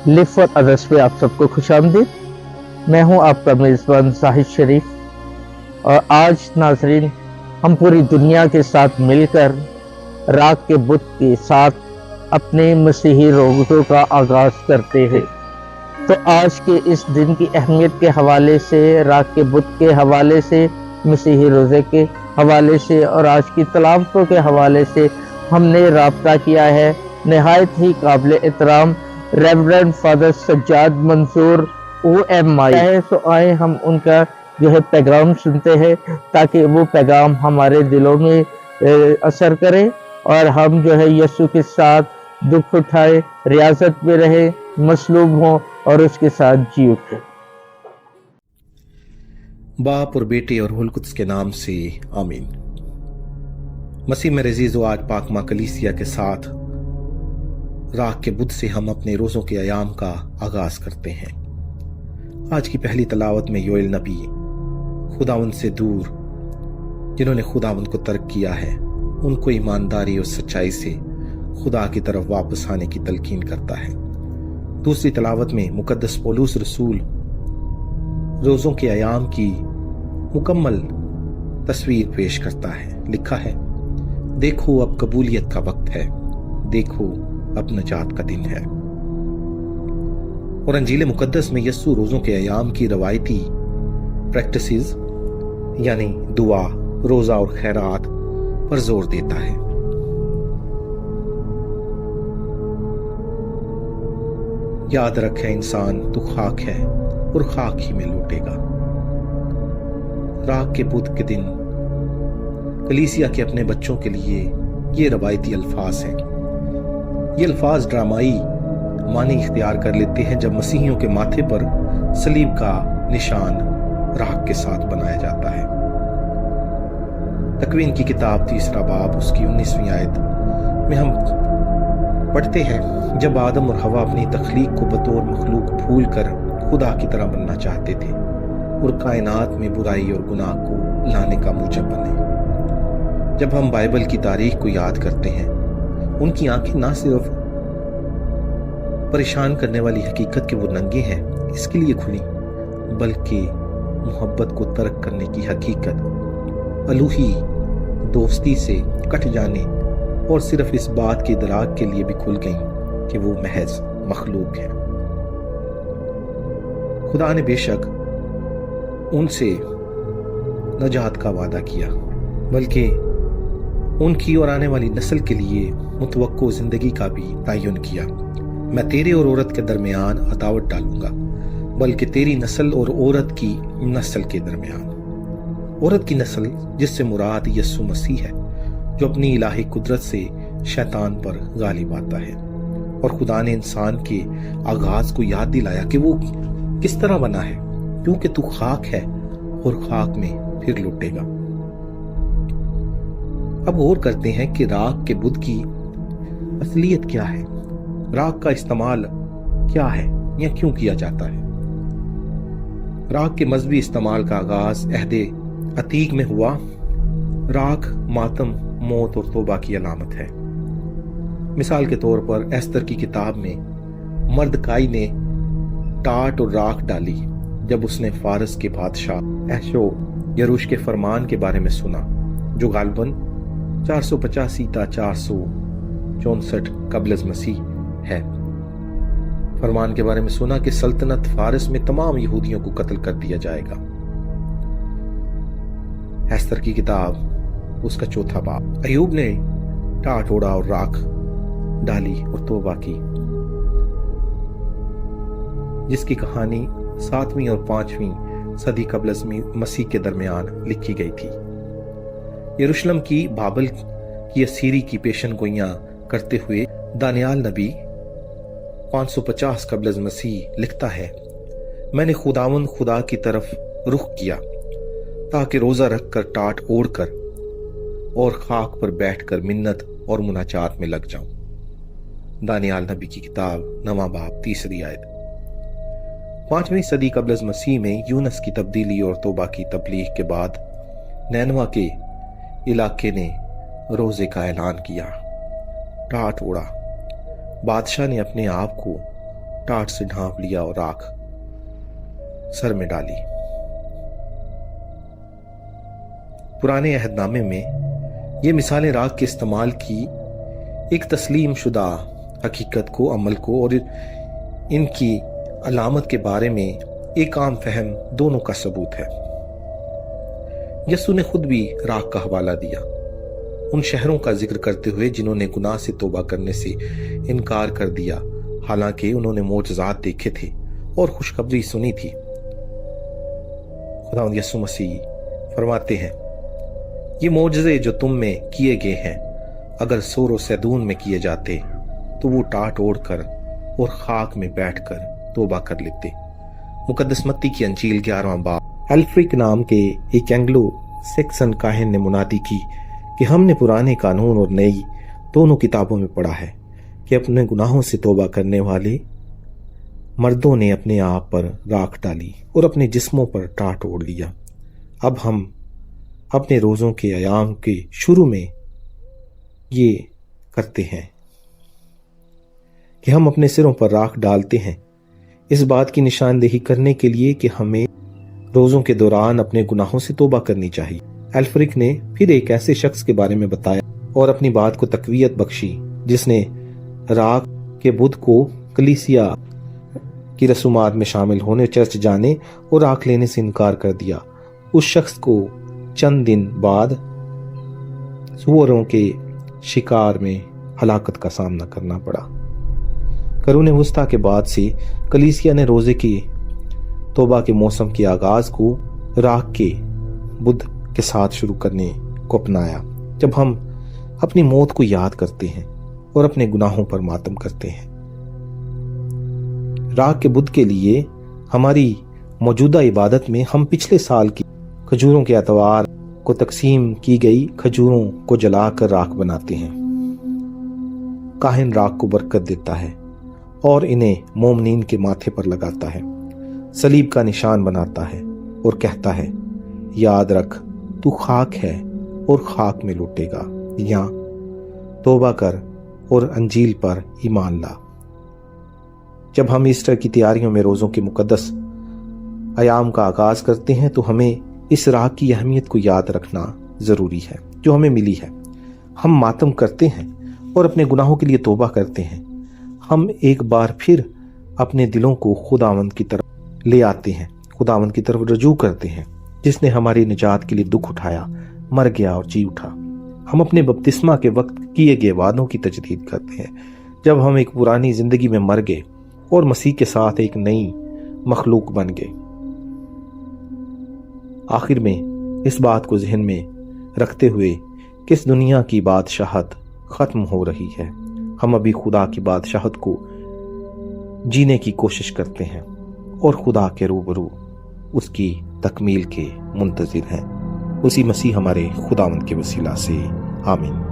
लिफ और अदर्स पे आप सबको खुशामदीद। मैं हूं आपका मेज़बान जाहिद शरीफ और आज नाजरीन हम पूरी दुनिया के साथ मिलकर राख के बुत के साथ अपने मसीही रोज़ों का आगाज़ करते हैं। तो आज के इस दिन की अहमियत के हवाले से, राख के बुत के हवाले से, मसीही रोज़े के हवाले से और आज की तलावतों के हवाले से हमने राब्ता किया है नहायत ही काबिल एहतराम reverend father Sajjad Mansoor OMI है। तो आए हम उनका जो है पैगाम सुनते हैं ताकि वो पैगाम हमारे दिलों में असर करे और हम जो है यीशु के साथ दुख उठाए, रियासत में रहे, मसलूब हों और उसके साथ जी उठे। बाप और बेटे और रूहुल कुद्स के नाम से आमीन। मसीह में अज़ीज़ो, आज पाक मां कलीसिया के साथ राख के बुत से हम अपने रोज़ों के अयाम का आगाज करते हैं। आज की पहली तलावत में योएल नबी खुदावंद से दूर जिन्होंने खुदावंद को तर्क किया है उनको ईमानदारी और सच्चाई से खुदा की तरफ वापस आने की तलकीन करता है। दूसरी तलावत में मुकद्दस पौलुस रसूल रोज़ों के अयाम की मुकम्मल तस्वीर पेश करता है। लिखा है, देखो अब कबूलियत का वक्त है, देखो अब नजात का दिन है। और अंजील मुकद्दस में यस्सु रोज़ों के अयाम की रवायती प्रैक्टिसेस यानी दुआ, रोज़ा और खैरात पर जोर देता है। याद रखे इंसान तू खाक है और खाक ही में लौटेगा। राख के बुत के दिन कलीसिया के अपने बच्चों के लिए ये रवायती अल्फाज हैं। ये अल्फाज ड्रामाई मानी इख्तियार कर लेते हैं जब मसीहियों के माथे पर सलीब का निशान राख के साथ बनाया जाता है। तकवीन की किताब 3 बाब उसकी 19वीं आयत में हम पढ़ते हैं, जब आदम और हवा अपनी तख्लीक को बतौर मखलूक भूल कर खुदा की तरह बनना चाहते थे और कायनात में बुराई और गुनाह को लाने का मूजब बने। जब हम बाइबल की तारीख को याद करते हैं, उनकी आंखें ना सिर्फ परेशान करने वाली हकीकत के वो नंगे हैं इसके लिए खुली, बल्कि मोहब्बत को तर्क करने की हकीकत, अलूही दोस्ती से कट जाने और सिर्फ इस बात की इदराक के लिए भी खुल गईं कि वो महज मखलूक है। खुदा ने बेशक उनसे नजात का वादा किया, बल्कि उनकी और आने वाली नस्ल के लिए मुतवक्को जिंदगी का भी तयन किया। मैं तेरे और औरत के दरमियान अदावत डालूंगा, बल्कि तेरी नस्ल और औरत की नस्ल के दरमियान। औरत की नस्ल जिससे मुराद यस्सु मसीह है, जो अपनी इलाही कुदरत से शैतान पर गालिब आता है। और खुदा ने इंसान के आगाज को याद दिलाया कि वो किस तरह बना है, क्योंकि तू खाक है और खाक में फिर लौटेगा। अब गौर करते हैं कि राख के बुत की असलियत क्या है, राख का इस्तेमाल क्या है या क्यों किया जाता है। राख के मजहबी इस्तेमाल का आगाज अहदे अतीक में हुआ। राख मातम, मौत और तौबा की अलामत है। मिसाल के तौर पर एस्तर की किताब में मर्दकाई ने टाट और राख डाली जब उसने फारस के बादशाह एशो यरूश के फरमान के बारे में सुना, जो गालबन 485 ता 464 कबल मसीह है। फरमान के बारे में सुना कि सल्तनत फारस में तमाम यहूदियों को कत्ल कर दिया जाएगा। एस्तर की किताब उसका 4 बाब। अयूब ने टाट ओढ़ा और राख डाली और तौबा की, जिसकी कहानी 7वीं और 5वीं सदी कबल मसीह के दरमियान लिखी गई थी। यरूशलेम की बाबल की असीरी की पेशन गोइयां करते हुए दानियाल नबी 550 कबल मसीह लिखता है, मैंने खुदावंद खुदा की तरफ रुख किया ताकि रोजा रखकर टाट ओढ़कर और खाक पर बैठकर मिन्नत और मुनाजात में लग जाऊं। दानियाल नबी की किताब 9वां बाब 3री आयत। 5वीं सदी कबल मसीह में यूनस की तब्दीली और तौबा की तबलीग के बाद नैनवा के इलाके ने रोजे का ऐलान किया। टाट ओढ़ा। बादशाह ने अपने आप को टाट से ढांप लिया और राख सर में डाली। पुराने अहदनामे में ये मिसालें राख के इस्तेमाल की एक तस्लीम शुदा हकीकत को, अमल को और इनकी अलामत के बारे में एक आम फहम दोनों का सबूत है। यसु ने खुद भी राख का हवाला दिया, उन शहरों का जिक्र करते हुए जिन्होंने गुनाह से तौबा करने से इनकार कर दिया, हालांकि उन्होंने मोजज़ात देखे थे और खुशखबरी सुनी थी। खुदावंद यसु मसीह फरमाते हैं, ये मोजज़े जो तुम में किए गए हैं अगर सोर और सैदून में किए जाते तो वो टाट ओढ़ कर और खाक में बैठकर तौबा कर लेते। मुकद्दस मत्ती की अंजील 11वां बाब। एल्फ्रिक नाम के एक एंग्लो सैक्सन काहिन ने मुनादी की कि हमने पुराने कानून और नई दोनों किताबों में पढ़ा है कि अपने गुनाहों से तौबा करने वाले मर्दों ने अपने आप पर राख डाली और अपने जिस्मों पर टाट ओढ़ लिया। अब हम अपने रोज़ों के अयाम के शुरू में ये करते हैं कि हम अपने सिरों पर राख डालते हैं, इस बात की निशानदेही करने के लिए कि हमें रोज़ों के दौरान अपने गुनाहों से तौबा करनी चाहिए। एल्फ्रिक ने फिर एक ऐसे शख्स के बारे में बताया और अपनी बात को तकवीयत बख्शी जिसने राख के बुत को कलीसिया की रसूमात में शामिल होने, चर्च जाने और राख लेने से इनकार कर दिया। उस शख्स को चंद दिन बाद सूअरों के शिकार में हलाकत का सामना करना पड़ा। करूने वुस्ता के बाद से कलीसिया ने रोजे की तौबा के मौसम के आगाज को राख के बुत के साथ शुरू करने को अपनाया, जब हम अपनी मौत को याद करते हैं और अपने गुनाहों पर मातम करते हैं। राख के बुत के लिए हमारी मौजूदा इबादत में हम पिछले साल की खजूरों के अतवार को तकसीम की गई खजूरों को जलाकर राख बनाते हैं। काहिन राख को बरकत देता है और इन्हें मोमनीन के माथे पर लगाता है, सलीब का निशान बनाता है और कहता है, याद रख तू खाक है और खाक में लौटेगा, या तौबा कर और अंजील पर ईमान ला। जब हम ईस्टर की तैयारियों में रोज़ों के मुकद्दस अयाम का आगाज करते हैं तो हमें इस राख की अहमियत को याद रखना ज़रूरी है जो हमें मिली है। हम मातम करते हैं और अपने गुनाहों के लिए तौबा करते हैं। हम एक बार फिर अपने दिलों को खुदावंद की तरफ ले आते हैं, खुदावंद की तरफ रजू करते हैं जिसने हमारी निजात के लिए दुख उठाया, मर गया और जी उठा। हम अपने बपतिस्मा के वक्त किए गए वादों की तजदीद करते हैं, जब हम एक पुरानी जिंदगी में मर गए और मसीह के साथ एक नई मखलूक बन गए। आखिर में इस बात को जहन में रखते हुए कि इस दुनिया की बादशाहत खत्म हो रही है, हम अभी खुदा की बादशाहत को जीने की कोशिश करते हैं और खुदा के रूबरू उसकी तकमील के मुंतज़िर हैं। उसी मसीह हमारे खुदावंद के वसीला से आमीन।